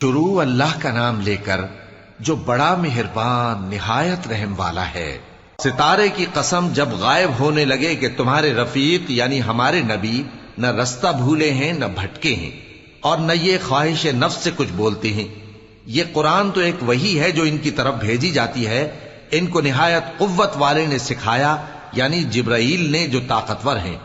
شروع اللہ کا نام لے کر جو بڑا مہربان نہایت رحم والا ہے۔ ستارے کی قسم جب غائب ہونے لگے کہ تمہارے رفیق یعنی ہمارے نبی نہ رستہ بھولے ہیں نہ بھٹکے ہیں اور نہ یہ خواہش نفس سے کچھ بولتے ہیں۔ یہ قرآن تو ایک وحی ہے جو ان کی طرف بھیجی جاتی ہے، ان کو نہایت قوت والے نے سکھایا یعنی جبرائیل نے جو طاقتور ہیں۔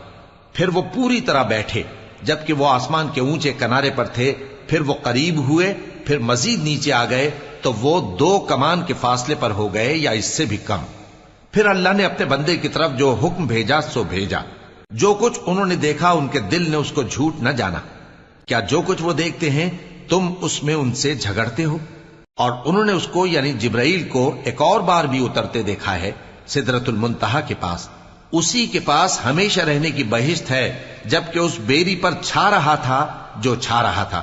پھر وہ پوری طرح بیٹھے جبکہ وہ آسمان کے اونچے کنارے پر تھے، پھر وہ قریب ہوئے، پھر مزید نیچے آ گئے تو وہ 2 کمان کے فاصلے پر ہو گئے یا اس سے بھی کم۔ پھر اللہ نے اپنے بندے کی طرف جو حکم بھیجا سو بھیجا۔ جو کچھ انہوں نے دیکھا ان کے دل نے اس کو جھوٹ نہ جانا۔ کیا جو کچھ وہ دیکھتے ہیں تم اس میں ان سے جھگڑتے ہو؟ اور انہوں نے اس کو یعنی جبرائیل کو ایک اور بار بھی اترتے دیکھا ہے سدرۃ المنتہا کے پاس۔ اسی کے پاس ہمیشہ رہنے کی بہشت ہے، جبکہ اس بیری پر چھا رہا تھا جو چھا رہا تھا۔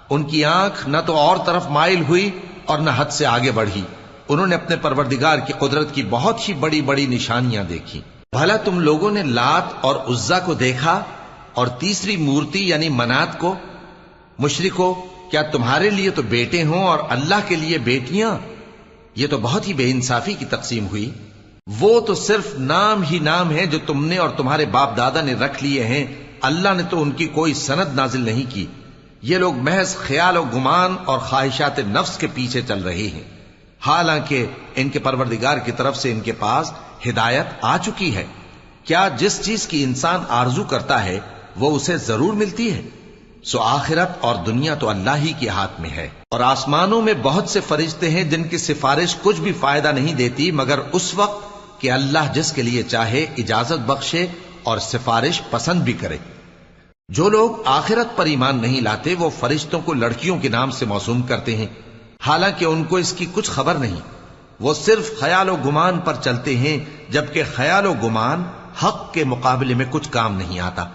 ان کی آنکھ نہ تو اور طرف مائل ہوئی اور نہ حد سے آگے بڑھی۔ انہوں نے اپنے پروردگار کی قدرت کی بہت ہی بڑی بڑی نشانیاں دیکھی۔ بھلا تم لوگوں نے لات اور عزا کو دیکھا اور تیسری مورتی یعنی منات کو؟ مشرکو، کیا تمہارے لیے تو بیٹے ہوں اور اللہ کے لیے بیٹیاں؟ یہ تو بہت ہی بے انصافی کی تقسیم ہوئی۔ وہ تو صرف نام ہی نام ہے جو تم نے اور تمہارے باپ دادا نے رکھ لیے ہیں، اللہ نے تو ان کی کوئی سند نازل نہیں کی۔ یہ لوگ محض خیال و گمان اور خواہشات نفس کے پیچھے چل رہے ہیں، حالانکہ ان کے پروردگار کی طرف سے ان کے پاس ہدایت آ چکی ہے۔ کیا جس چیز کی انسان آرزو کرتا ہے وہ اسے ضرور ملتی ہے؟ سو آخرت اور دنیا تو اللہ ہی کے ہاتھ میں ہے۔ اور آسمانوں میں بہت سے فرشتے ہیں جن کی سفارش کچھ بھی فائدہ نہیں دیتی مگر اس وقت کہ اللہ جس کے لیے چاہے اجازت بخشے اور سفارش پسند بھی کرے۔ جو لوگ آخرت پر ایمان نہیں لاتے وہ فرشتوں کو لڑکیوں کے نام سے موسوم کرتے ہیں، حالانکہ ان کو اس کی کچھ خبر نہیں۔ وہ صرف خیال و گمان پر چلتے ہیں، جبکہ خیال و گمان حق کے مقابلے میں کچھ کام نہیں آتا۔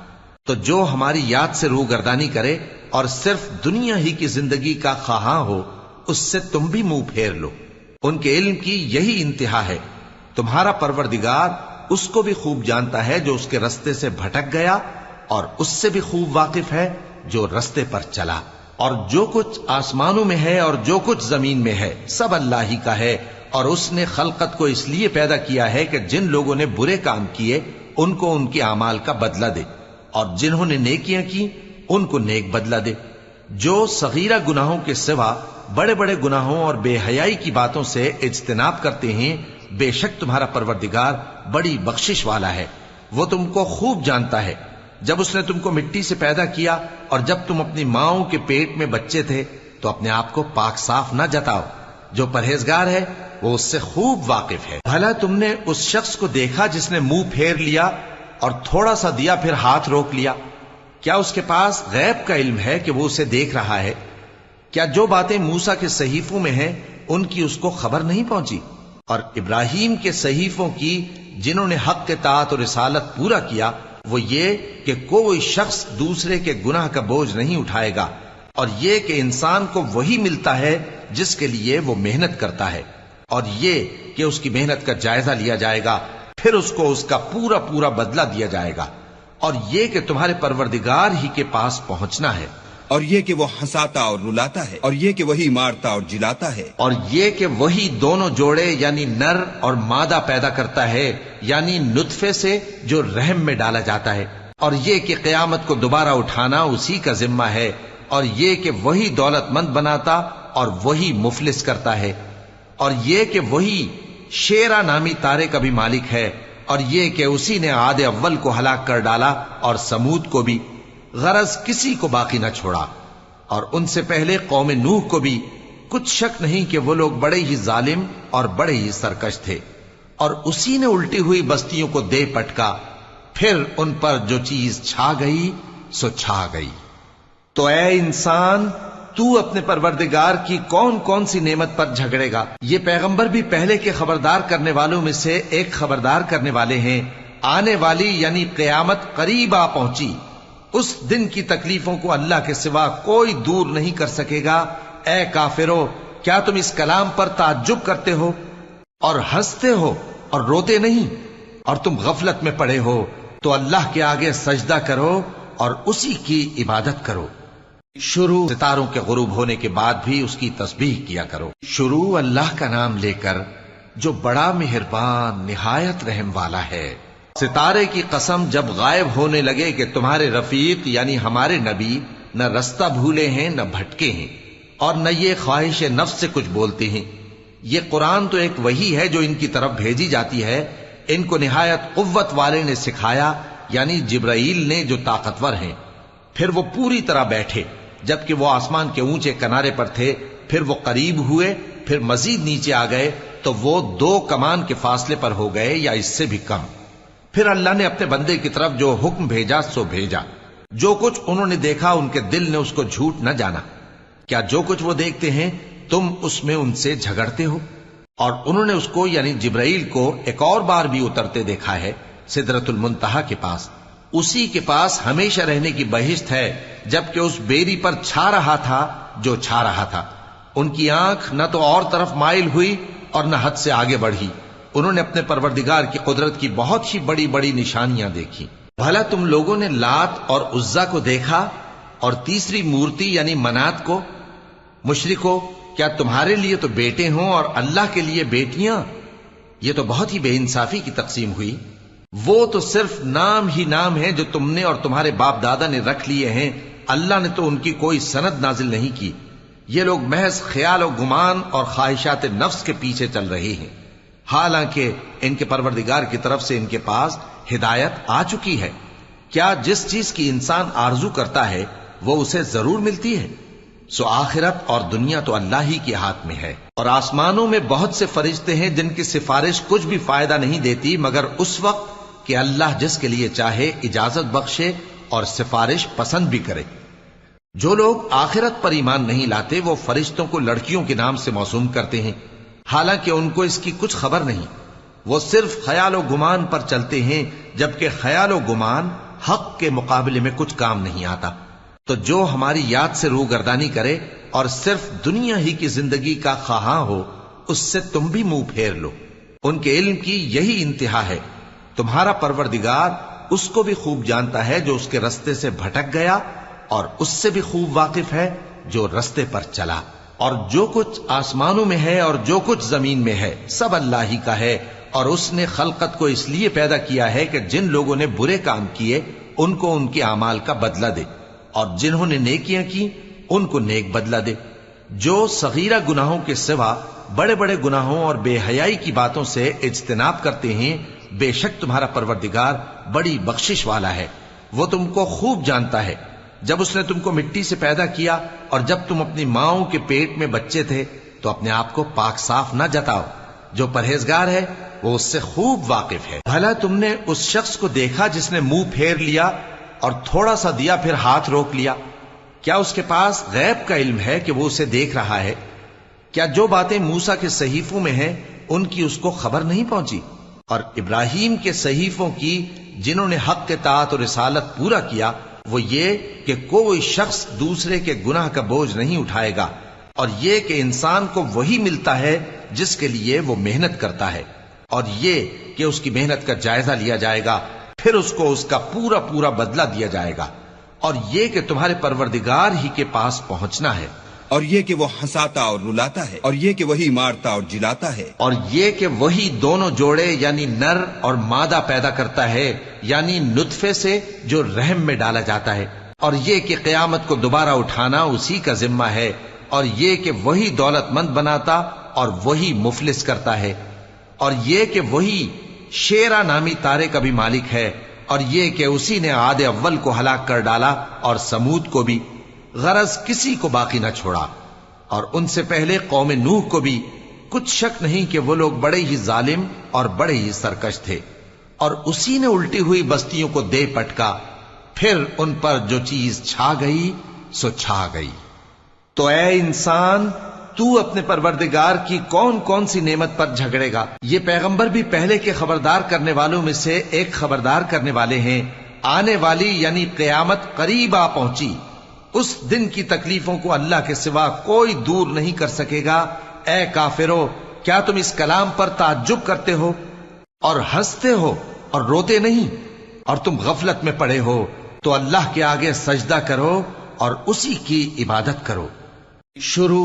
تو جو ہماری یاد سے روگردانی کرے اور صرف دنیا ہی کی زندگی کا خواہاں ہو، اس سے تم بھی منہ پھیر لو۔ ان کے علم کی یہی انتہا ہے۔ تمہارا پروردگار اس کو بھی خوب جانتا ہے جو اس کے رستے سے بھٹک گیا، اور اس سے بھی خوب واقف ہے جو رستے پر چلا۔ اور جو کچھ آسمانوں میں ہے اور جو کچھ زمین میں ہے سب اللہ ہی کا ہے، اور اس نے خلقت کو اس لیے پیدا کیا ہے کہ جن لوگوں نے برے کام کیے ان کو ان کے اعمال کا بدلہ دے، اور جنہوں نے نیکیاں کی ان کو نیک بدلہ دے۔ جو صغیرہ گناہوں کے سوا بڑے بڑے گناہوں اور بے حیائی کی باتوں سے اجتناب کرتے ہیں، بے شک تمہارا پروردگار بڑی بخشش والا ہے۔ وہ تم کو خوب جانتا ہے۔ جب اس نے تم کو مٹی سے پیدا کیا اور جب تم اپنی ماؤں کے پیٹ میں بچے تھے تو اپنے آپ کو پاک صاف نہ جتاؤ۔ جو پرہیزگار ہے وہ اس سے خوب واقف ہے۔ بھلا تم نے اس شخص کو دیکھا جس نے منہ پھیر لیا اور تھوڑا سا دیا پھر ہاتھ روک لیا؟ کیا اس کے پاس غیب کا علم ہے کہ وہ اسے دیکھ رہا ہے؟ کیا جو باتیں موسیٰ کے صحیفوں میں ہیں ان کی اس کو خبر نہیں پہنچی؟ اور ابراہیم کے صحیفوں کی جنہوں نے حق اطاعت اور رسالت پورا کیا، وہ یہ کہ کوئی شخص دوسرے کے گناہ کا بوجھ نہیں اٹھائے گا، اور یہ کہ انسان کو وہی ملتا ہے جس کے لیے وہ محنت کرتا ہے، اور یہ کہ اس کی محنت کا جائزہ لیا جائے گا، پھر اس کو اس کا پورا پورا بدلہ دیا جائے گا، اور یہ کہ تمہارے پروردگار ہی کے پاس پہنچنا ہے، اور یہ کہ وہ ہنساتا اور رلاتا ہے، اور یہ کہ وہی مارتا اور جلاتا ہے، اور یہ کہ وہی دونوں جوڑے یعنی نر اور مادہ پیدا کرتا ہے یعنی نطفے سے جو رحم میں ڈالا جاتا ہے، اور یہ کہ قیامت کو دوبارہ اٹھانا اسی کا ذمہ ہے، اور یہ کہ وہی دولت مند بناتا اور وہی مفلس کرتا ہے، اور یہ کہ وہی شیرا نامی تارے کا بھی مالک ہے، اور یہ کہ اسی نے عاد اول کو ہلاک کر ڈالا اور سمود کو بھی، غرض کسی کو باقی نہ چھوڑا، اور ان سے پہلے قوم نوح کو بھی۔ کچھ شک نہیں کہ وہ لوگ بڑے ہی ظالم اور بڑے ہی سرکش تھے، اور اسی نے الٹی ہوئی بستیوں کو دے پٹکا، پھر ان پر جو چیز چھا گئی سو چھا گئی۔ تو اے انسان، تو اپنے پروردگار کی کون کون سی نعمت پر جھگڑے گا؟ یہ پیغمبر بھی پہلے کے خبردار کرنے والوں میں سے ایک خبردار کرنے والے ہیں۔ آنے والی یعنی قیامت قریب آ پہنچی، اس دن کی تکلیفوں کو اللہ کے سوا کوئی دور نہیں کر سکے گا۔ اے کافرو، کیا تم اس کلام پر تعجب کرتے ہو اور ہنستے ہو اور روتے نہیں؟ اور تم غفلت میں پڑے ہو تو اللہ کے آگے سجدہ کرو اور اسی کی عبادت کرو۔ شروع ستاروں کے غروب ہونے کے بعد بھی اس کی تسبیح کیا کرو۔ شروع اللہ کا نام لے کر جو بڑا مہربان نہایت رحم والا ہے۔ ستارے کی قسم جب غائب ہونے لگے کہ تمہارے رفیق یعنی ہمارے نبی نہ رستہ بھولے ہیں نہ بھٹکے ہیں اور نہ یہ خواہش نفس سے کچھ بولتے ہیں۔ یہ قرآن تو ایک وحی ہے جو ان کی طرف بھیجی جاتی ہے، ان کو نہایت قوت والے نے سکھایا یعنی جبرائیل نے جو طاقتور ہیں۔ پھر وہ پوری طرح بیٹھے جبکہ وہ آسمان کے اونچے کنارے پر تھے، پھر وہ قریب ہوئے، پھر مزید نیچے آ گئے تو وہ 2 کمان کے فاصلے پر ہو گئے یا اس سے بھی کم۔ پھر اللہ نے اپنے بندے کی طرف جو حکم بھیجا سو بھیجا۔ جو کچھ انہوں نے دیکھا ان کے دل نے اس کو جھوٹ نہ جانا۔ کیا جو کچھ وہ دیکھتے ہیں تم اس میں ان سے جھگڑتے ہو؟ اور انہوں نے اس کو یعنی جبرائیل کو ایک اور بار بھی اترتے دیکھا ہے سدرۃ المنتہا کے پاس۔ اسی کے پاس ہمیشہ رہنے کی بہشت ہے، جبکہ اس بیری پر چھا رہا تھا جو چھا رہا تھا۔ ان کی آنکھ نہ تو اور طرف مائل ہوئی اور نہ حد سے آگے بڑھی۔ انہوں نے اپنے پروردگار کی قدرت کی بہت ہی بڑی بڑی نشانیاں دیکھی۔ بھلا تم لوگوں نے لات اور عزا کو دیکھا اور تیسری مورتی یعنی منات کو؟ مشرکو، کیا تمہارے لیے تو بیٹے ہوں اور اللہ کے لیے بیٹیاں؟ یہ تو بہت ہی بے انصافی کی تقسیم ہوئی۔ وہ تو صرف نام ہی نام ہے جو تم نے اور تمہارے باپ دادا نے رکھ لیے ہیں، اللہ نے تو ان کی کوئی سند نازل نہیں کی۔ یہ لوگ محض خیال و گمان اور خواہشات نفس کے پیچھے چل رہے ہیں، حالانکہ ان کے پروردگار کی طرف سے ان کے پاس ہدایت آ چکی ہے۔ کیا جس چیز کی انسان آرزو کرتا ہے وہ اسے ضرور ملتی ہے؟ سو آخرت اور دنیا تو اللہ ہی کے ہاتھ میں ہے۔ اور آسمانوں میں بہت سے فرشتے ہیں جن کی سفارش کچھ بھی فائدہ نہیں دیتی مگر اس وقت کہ اللہ جس کے لیے چاہے اجازت بخشے اور سفارش پسند بھی کرے۔ جو لوگ آخرت پر ایمان نہیں لاتے وہ فرشتوں کو لڑکیوں کے نام سے موسوم کرتے ہیں، حالانکہ ان کو اس کی کچھ خبر نہیں۔ وہ صرف خیال و گمان پر چلتے ہیں، جبکہ خیال و گمان حق کے مقابلے میں کچھ کام نہیں آتا۔ تو جو ہماری یاد سے روگردانی کرے اور صرف دنیا ہی کی زندگی کا خواہاں ہو، اس سے تم بھی منہ پھیر لو۔ ان کے علم کی یہی انتہا ہے۔ تمہارا پروردگار اس کو بھی خوب جانتا ہے جو اس کے رستے سے بھٹک گیا، اور اس سے بھی خوب واقف ہے جو رستے پر چلا۔ اور جو کچھ آسمانوں میں ہے اور جو کچھ زمین میں ہے سب اللہ ہی کا ہے، اور اس نے خلقت کو اس لیے پیدا کیا ہے کہ جن لوگوں نے برے کام کیے ان کو ان کے اعمال کا بدلہ دے، اور جنہوں نے نیکیاں کی ان کو نیک بدلہ دے۔ جو صغیرہ گناہوں کے سوا بڑے بڑے گناہوں اور بے حیائی کی باتوں سے اجتناب کرتے ہیں، بے شک تمہارا پروردگار بڑی بخشش والا ہے۔ وہ تم کو خوب جانتا ہے۔ جب اس نے تم کو مٹی سے پیدا کیا اور جب تم اپنی ماؤں کے پیٹ میں بچے تھے تو اپنے آپ کو پاک صاف نہ جتاؤ۔ جو پرہیزگار ہے وہ اس سے خوب واقف ہے۔ بھلا تم نے اس شخص کو دیکھا جس نے منہ پھیر لیا اور تھوڑا سا دیا پھر ہاتھ روک لیا؟ کیا اس کے پاس غیب کا علم ہے کہ وہ اسے دیکھ رہا ہے؟ کیا جو باتیں موسیٰ کے صحیفوں میں ہیں ان کی اس کو خبر نہیں پہنچی؟ اور ابراہیم کے صحیفوں کی جنہوں نے حق اطاعت اور رسالت پورا کیا، وہ یہ کہ کوئی شخص دوسرے کے گناہ کا بوجھ نہیں اٹھائے گا، اور یہ کہ انسان کو وہی ملتا ہے جس کے لیے وہ محنت کرتا ہے، اور یہ کہ اس کی محنت کا جائزہ لیا جائے گا، پھر اس کو اس کا پورا پورا بدلہ دیا جائے گا، اور یہ کہ تمہارے پروردگار ہی کے پاس پہنچنا ہے، اور یہ کہ وہ ہنساتا اور رلاتا ہے، اور یہ کہ وہی مارتا اور جلاتا ہے، اور یہ کہ وہی دونوں جوڑے یعنی نر اور مادہ پیدا کرتا ہے یعنی نطفے سے جو رحم میں ڈالا جاتا ہے، اور یہ کہ قیامت کو دوبارہ اٹھانا اسی کا ذمہ ہے، اور یہ کہ وہی دولت مند بناتا اور وہی مفلس کرتا ہے، اور یہ کہ وہی شیرا نامی تارے کا بھی مالک ہے، اور یہ کہ اسی نے عاد اول کو ہلاک کر ڈالا اور سمود کو بھی، غرض کسی کو باقی نہ چھوڑا، اور ان سے پہلے قوم نوح کو بھی۔ کچھ شک نہیں کہ وہ لوگ بڑے ہی ظالم اور بڑے ہی سرکش تھے، اور اسی نے الٹی ہوئی بستیوں کو دے پٹکا، پھر ان پر جو چیز چھا گئی سو چھا گئی۔ تو اے انسان، تو اپنے پروردگار کی کون کون سی نعمت پر جھگڑے گا؟ یہ پیغمبر بھی پہلے کے خبردار کرنے والوں میں سے ایک خبردار کرنے والے ہیں۔ آنے والی یعنی قیامت قریب آ پہنچی، اس دن کی تکلیفوں کو اللہ کے سوا کوئی دور نہیں کر سکے گا۔ اے کافرو، کیا تم اس کلام پر تعجب کرتے ہو اور ہنستے ہو اور روتے نہیں؟ اور تم غفلت میں پڑے ہو تو اللہ کے آگے سجدہ کرو اور اسی کی عبادت کرو۔ شروع